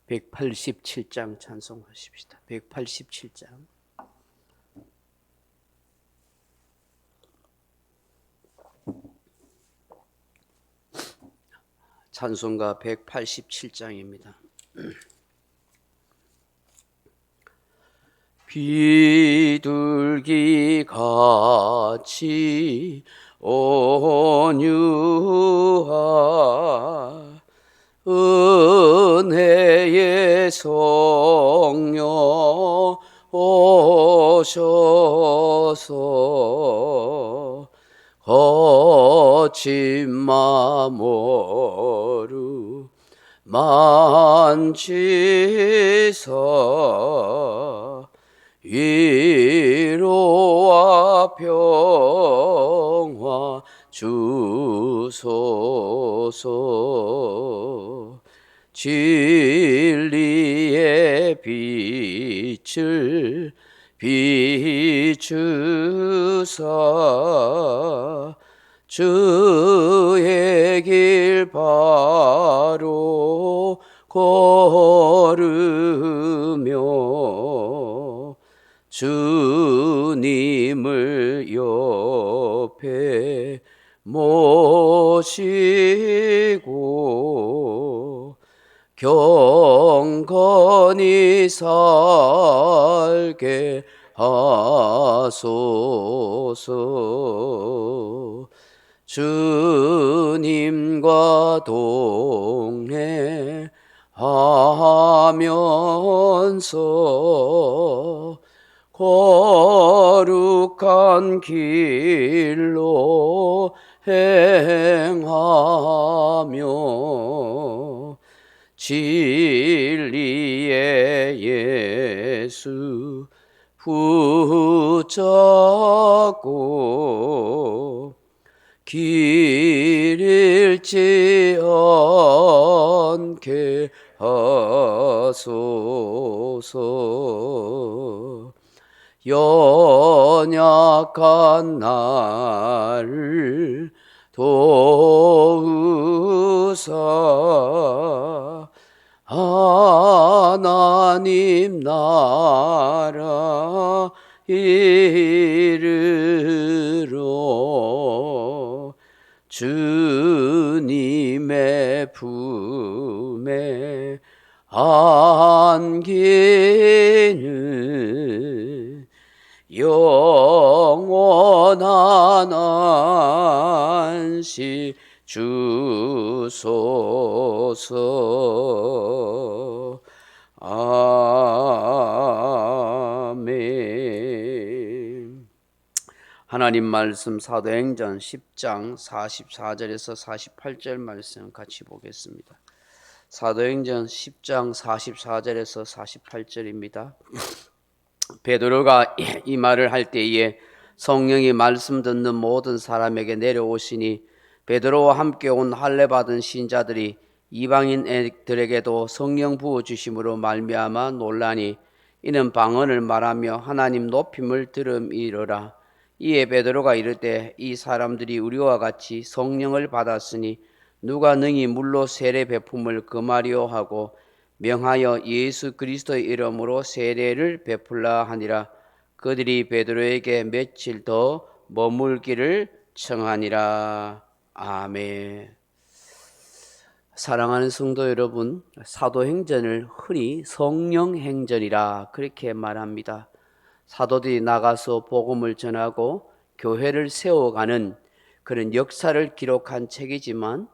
187장 찬송하십시다. 187장. 찬송가 187장입니다. 비둘기 같이 온유한 은혜의 성령 오셔서 거친 맘 만지사 위로와 평화 주소서. 진리의 빛을 비추사 주의 길 바로 걸으며 주님을 옆에 모시고 경건히 살게 하소서. 주님과 동행하면서 거룩한 길로 행하며 진리의 예수 붙잡고 길 잃지 않게 하소서. 연약한 나를 도우사 하나님 나라 이르러 주님의 품에 안기는 영원한 안식 주소서. 아멘. 하나님 말씀 사도행전 10장 44절에서 48절 말씀 같이 보겠습니다. 사도행전 10장 44절에서 48절입니다. 베드로가 이 말을 할 때에 성령이 말씀 듣는 모든 사람에게 내려오시니 베드로와 함께 온 할례 받은 신자들이 이방인들에게도 성령 부어 주심으로 말미암아 놀라니 이는 방언을 말하며 하나님 높임을 들음이로라. 이에 베드로가 이르되 이 사람들이 우리와 같이 성령을 받았으니 누가 능히 물로 세례 베품을 금하려 하고 명하여 예수 그리스도의 이름으로 세례를 베풀라 하니라. 그들이 베드로에게 며칠 더 머물기를 청하니라. 아멘. 사랑하는 성도 여러분, 사도행전을 흔히 성령행전이라 그렇게 말합니다. 사도들이 나가서 복음을 전하고 교회를 세워가는 그런 역사를 기록한 책이지만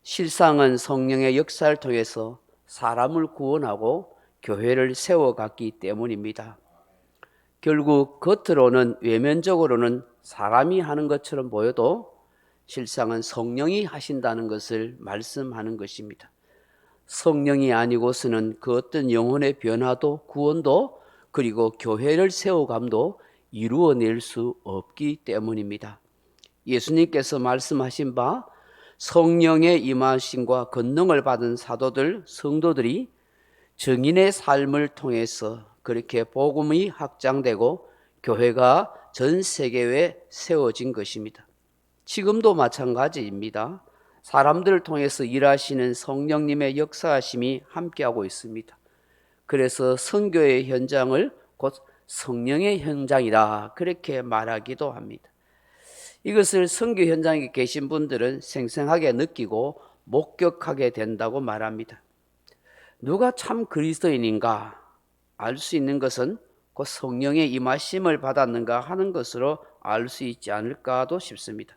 실상은 성령의 역사를 통해서 사람을 구원하고 교회를 세워갔기 때문입니다. 결국 겉으로는 외면적으로는 사람이 하는 것처럼 보여도 실상은 성령이 하신다는 것을 말씀하는 것입니다. 성령이 아니고서는 그 어떤 영혼의 변화도 구원도 그리고 교회를 세워감도 이루어낼 수 없기 때문입니다. 예수님께서 말씀하신 바 성령의 임하심과 권능을 받은 사도들, 성도들이 증인의 삶을 통해서 그렇게 복음이 확장되고 교회가 전 세계에 세워진 것입니다. 지금도 마찬가지입니다. 사람들을 통해서 일하시는 성령님의 역사하심이 함께하고 있습니다. 그래서 선교의 현장을 곧 성령의 현장이다 그렇게 말하기도 합니다. 이것을 선교 현장에 계신 분들은 생생하게 느끼고 목격하게 된다고 말합니다. 누가 참 그리스도인인가 알 수 있는 것은 그 성령의 임하심을 받았는가 하는 것으로 알 수 있지 않을까도 싶습니다.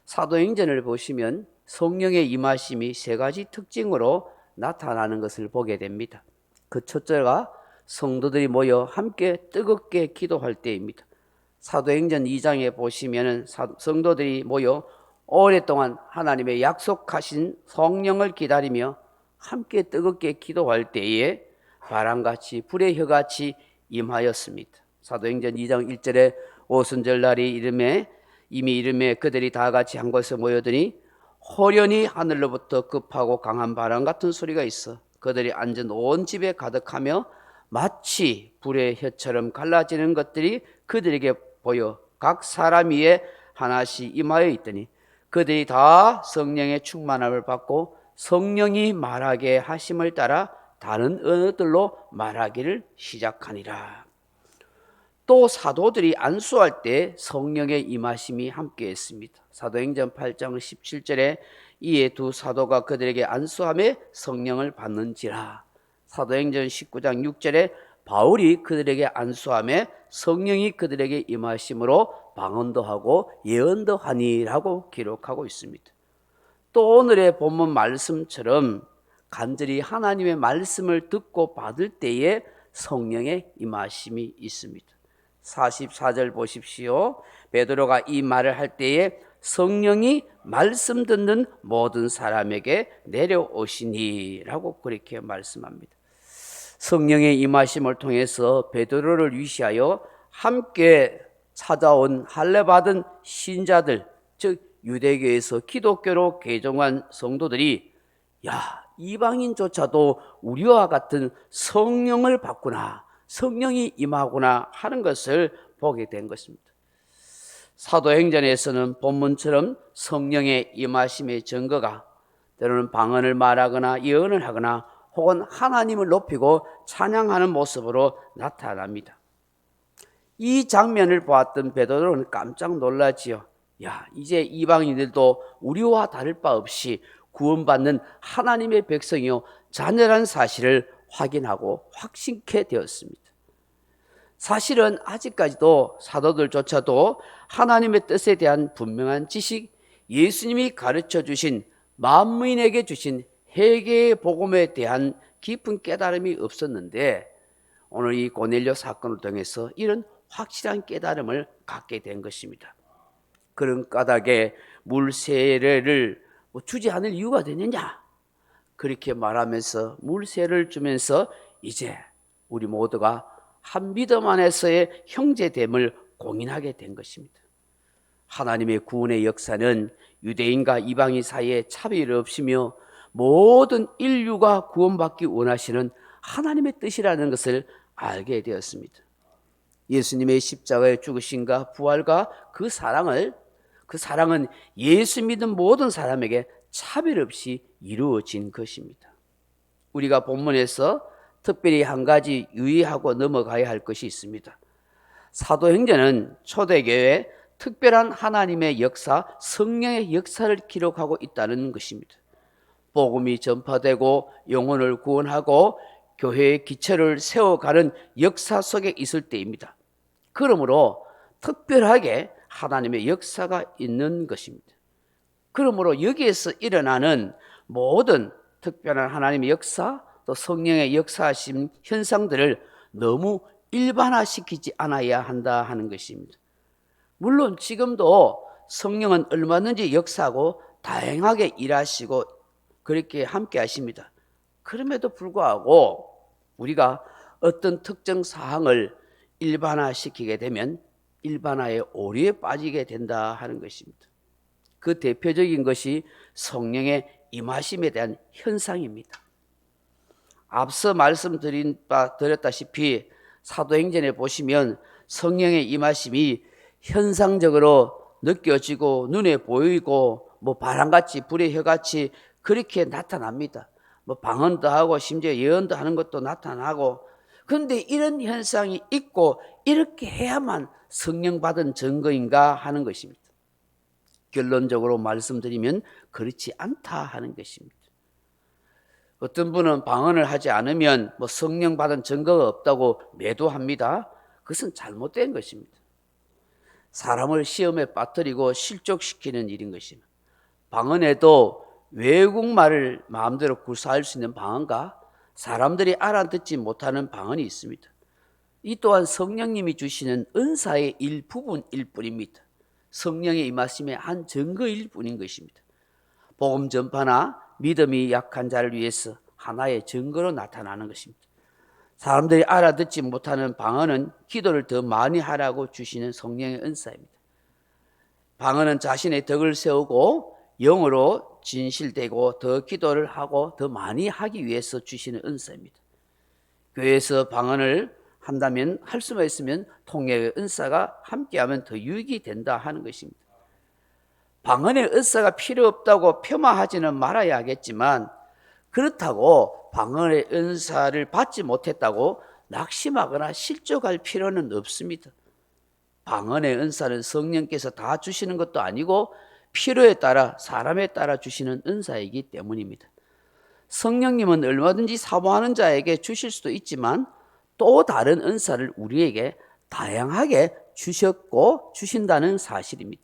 사도행전을 보시면 성령의 임하심이 세 가지 특징으로 나타나는 것을 보게 됩니다. 그 첫째가 성도들이 모여 함께 뜨겁게 기도할 때입니다. 사도행전 2장에 보시면 성도들이 모여 오랫동안 하나님의 약속하신 성령을 기다리며 함께 뜨겁게 기도할 때에 바람같이 불의 혀같이 임하였습니다. 사도행전 2장 1절에 오순절날이 이미 이름에 그들이 다 같이 한 곳에 모여드니 호련히 하늘로부터 급하고 강한 바람 같은 소리가 있어 그들이 앉은 온 집에 가득하며 마치 불의 혀처럼 갈라지는 것들이 그들에게 보여 각 사람 위에 하나씩 임하여 있더니 그들이 다 성령의 충만함을 받고 성령이 말하게 하심을 따라 다른 언어들로 말하기를 시작하니라. 또 사도들이 안수할 때 성령의 임하심이 함께했습니다. 사도행전 8장 17절에 이에 두 사도가 그들에게 안수하며 성령을 받는지라. 사도행전 19장 6절에 바울이 그들에게 안수하며 성령이 그들에게 임하심으로 방언도 하고 예언도 하니라고 기록하고 있습니다. 또 오늘의 본문 말씀처럼 간절히 하나님의 말씀을 듣고 받을 때에 성령의 임하심이 있습니다. 44절 보십시오. 베드로가 이 말을 할 때에 성령이 말씀 듣는 모든 사람에게 내려오시니라고 그렇게 말씀합니다. 성령의 임하심을 통해서 베드로를 위시하여 함께 찾아온 할례받은 신자들, 즉 유대교에서 기독교로 개종한 성도들이 야, 이방인조차도 우리와 같은 성령을 받구나, 성령이 임하구나 하는 것을 보게 된 것입니다. 사도행전에서는 본문처럼 성령의 임하심의 증거가 때로는 방언을 말하거나 예언을 하거나 혹은 하나님을 높이고 찬양하는 모습으로 나타납니다. 이 장면을 보았던 베드로는 깜짝 놀라지요. 야, 이제 이방인들도 우리와 다를 바 없이 구원받는 하나님의 백성이요 자녀라는 사실을 확인하고 확신케 되었습니다. 사실은 아직까지도 사도들조차도 하나님의 뜻에 대한 분명한 지식, 예수님이 가르쳐 주신 만민에게 주신 회개의 복음에 대한 깊은 깨달음이 없었는데 오늘 이 고넬료 사건을 통해서 이런 확실한 깨달음을 갖게 된 것입니다. 그런 까닭에 물 세례를 주지 않을 이유가 되느냐? 그렇게 말하면서 물 세례를 주면서 이제 우리 모두가 한 믿음 안에서의 형제됨을 공인하게 된 것입니다. 하나님의 구원의 역사는 유대인과 이방인 사이에 차별이 없으며 모든 인류가 구원받기 원하시는 하나님의 뜻이라는 것을 알게 되었습니다. 예수님의 십자가의 죽으심과 부활과 그 사랑은 예수 믿는 모든 사람에게 차별 없이 이루어진 것입니다. 우리가 본문에서 특별히 한 가지 유의하고 넘어가야 할 것이 있습니다. 사도행전은 초대교회의 특별한 하나님의 역사, 성령의 역사를 기록하고 있다는 것입니다. 복음이 전파되고 영혼을 구원하고 교회의 기초를 세워가는 역사 속에 있을 때입니다. 그러므로 특별하게 하나님의 역사가 있는 것입니다. 그러므로 여기에서 일어나는 모든 특별한 하나님의 역사, 또 성령의 역사하심 현상들을 너무 일반화시키지 않아야 한다 하는 것입니다. 물론 지금도 성령은 얼마든지 역사하고 다양하게 일하시고 그렇게 함께 하십니다. 그럼에도 불구하고 우리가 어떤 특정 사항을 일반화시키게 되면 일반화의 오류에 빠지게 된다 하는 것입니다. 그 대표적인 것이 성령의 임하심에 대한 현상입니다. 앞서 말씀드렸다시피 사도행전에 보시면 성령의 임하심이 현상적으로 느껴지고 눈에 보이고 뭐 바람같이 불의 혀같이 그렇게 나타납니다. 뭐 방언도 하고 심지어 예언도 하는 것도 나타나고, 그런데 이런 현상이 있고 이렇게 해야만 성령 받은 증거인가 하는 것입니다. 결론적으로 말씀드리면 그렇지 않다 하는 것입니다. 어떤 분은 방언을 하지 않으면 뭐 성령 받은 증거가 없다고 매도합니다. 그것은 잘못된 것입니다. 사람을 시험에 빠뜨리고 실족시키는 일인 것입니다. 방언에도 외국말을 마음대로 구사할 수 있는 방언과 사람들이 알아듣지 못하는 방언이 있습니다. 이 또한 성령님이 주시는 은사의 일부분일 뿐입니다. 성령의 임하심의 한 증거일 뿐인 것입니다. 복음 전파나 믿음이 약한 자를 위해서 하나의 증거로 나타나는 것입니다. 사람들이 알아듣지 못하는 방언은 기도를 더 많이 하라고 주시는 성령의 은사입니다. 방언은 자신의 덕을 세우고 영으로 진실되고 더 기도를 하고 더 많이 하기 위해서 주시는 은사입니다. 교회에서 방언을 한다면, 할 수만 있으면 통역의 은사가 함께하면 더 유익이 된다 하는 것입니다. 방언의 은사가 필요 없다고 폄하하지는 말아야겠지만, 그렇다고 방언의 은사를 받지 못했다고 낙심하거나 실족할 필요는 없습니다. 방언의 은사는 성령께서 다 주시는 것도 아니고 필요에 따라 사람에 따라 주시는 은사이기 때문입니다. 성령님은 얼마든지 사모하는 자에게 주실 수도 있지만 또 다른 은사를 우리에게 다양하게 주셨고 주신다는 사실입니다.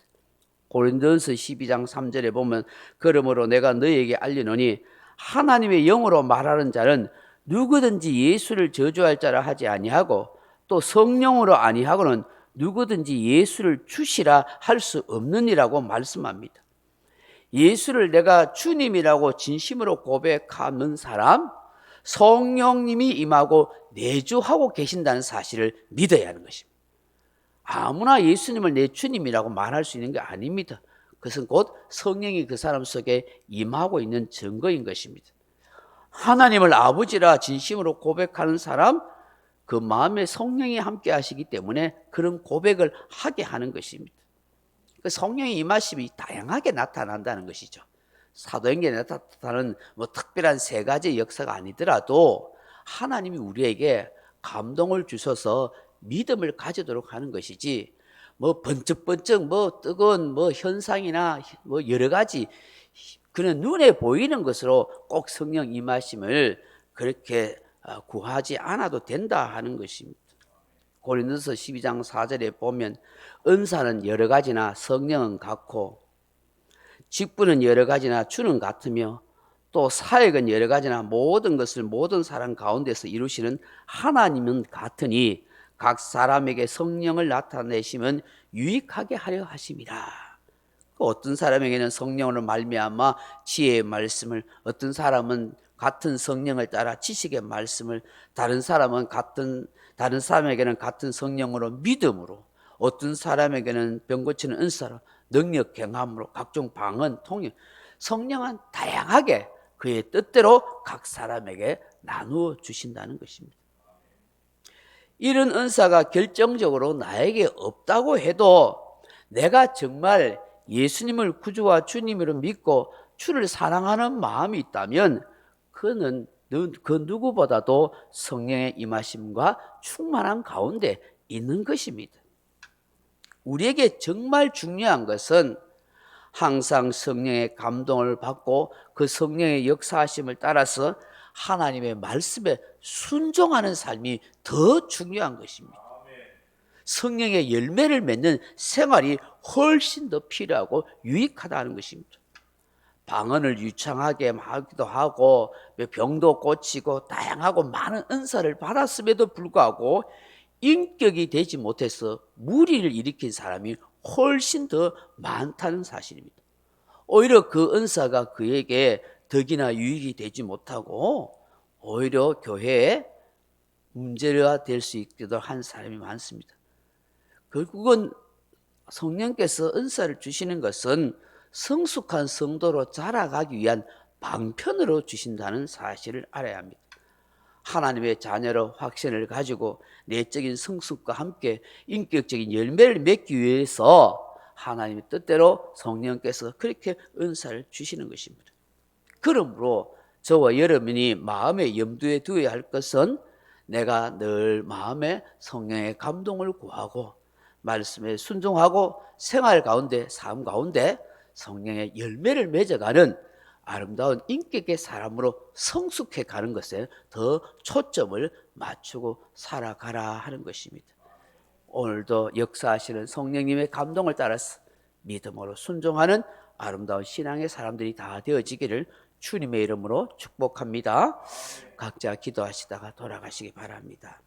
고린도전서 12장 3절에 보면 그러므로 내가 너희에게 알리노니 하나님의 영으로 말하는 자는 누구든지 예수를 저주할 자라 하지 아니하고 또 성령으로 아니하고는 누구든지 예수를 주시라 할 수 없느니라고 말씀합니다. 예수를 내가 주님이라고 진심으로 고백하는 사람, 성령님이 임하고 내주하고 계신다는 사실을 믿어야 하는 것입니다. 아무나 예수님을 내 주님이라고 말할 수 있는 게 아닙니다. 그것은 곧 성령이 그 사람 속에 임하고 있는 증거인 것입니다. 하나님을 아버지라 진심으로 고백하는 사람, 그 마음에 성령이 함께 하시기 때문에 그런 고백을 하게 하는 것입니다. 그 성령의 임하심이 다양하게 나타난다는 것이죠. 사도행전에 나타나는 뭐 특별한 세 가지 역사가 아니더라도 하나님이 우리에게 감동을 주셔서 믿음을 가지도록 하는 것이지, 뭐 번쩍번쩍 뭐 뜨거운 뭐 현상이나 뭐 여러 가지 그런 눈에 보이는 것으로 꼭 성령 임하심을 그렇게 구하지 않아도 된다 하는 것입니다. 고린도서 12장 4절에 보면 은사는 여러 가지나 성령은 같고 직분은 여러 가지나 주는 같으며 또 사역은 여러 가지나 모든 것을 모든 사람 가운데서 이루시는 하나님은 같으니 각 사람에게 성령을 나타내시면 유익하게 하려 하심이라. 어떤 사람에게는 성령으로 말미암아 지혜의 말씀을, 어떤 사람은 같은 성령을 따라 지식의 말씀을, 다른 사람에게는 같은 성령으로 믿음으로, 어떤 사람에게는 병 고치는 은사로, 능력 경함으로, 각종 방언, 통역, 성령은 다양하게 그의 뜻대로 각 사람에게 나누어 주신다는 것입니다. 이런 은사가 결정적으로 나에게 없다고 해도 내가 정말 예수님을 구주와 주님으로 믿고 주를 사랑하는 마음이 있다면 그는 그 누구보다도 성령의 임하심과 충만한 가운데 있는 것입니다. 우리에게 정말 중요한 것은 항상 성령의 감동을 받고 그 성령의 역사하심을 따라서 하나님의 말씀에 순종하는 삶이 더 중요한 것입니다. 성령의 열매를 맺는 생활이 훨씬 더 필요하고 유익하다는 것입니다. 방언을 유창하게 하기도 하고 병도 고치고 다양하고 많은 은사를 받았음에도 불구하고 인격이 되지 못해서 무리를 일으킨 사람이 훨씬 더 많다는 사실입니다. 오히려 그 은사가 그에게 덕이나 유익이 되지 못하고 오히려 교회에 문제가 될 수 있도록 한 사람이 많습니다. 결국은 성령께서 은사를 주시는 것은 성숙한 성도로 자라가기 위한 방편으로 주신다는 사실을 알아야 합니다. 하나님의 자녀로 확신을 가지고 내적인 성숙과 함께 인격적인 열매를 맺기 위해서 하나님의 뜻대로 성령께서 그렇게 은사를 주시는 것입니다. 그러므로 저와 여러분이 마음에 염두에 두어야 할 것은 내가 늘 마음에 성령의 감동을 구하고 말씀에 순종하고 생활 가운데 삶 가운데 성령의 열매를 맺어가는 아름다운 인격의 사람으로 성숙해 가는 것에 더 초점을 맞추고 살아가라 하는 것입니다. 오늘도 역사하시는 성령님의 감동을 따라서 믿음으로 순종하는 아름다운 신앙의 사람들이 다 되어지기를 주님의 이름으로 축복합니다. 각자 기도하시다가 돌아가시기 바랍니다.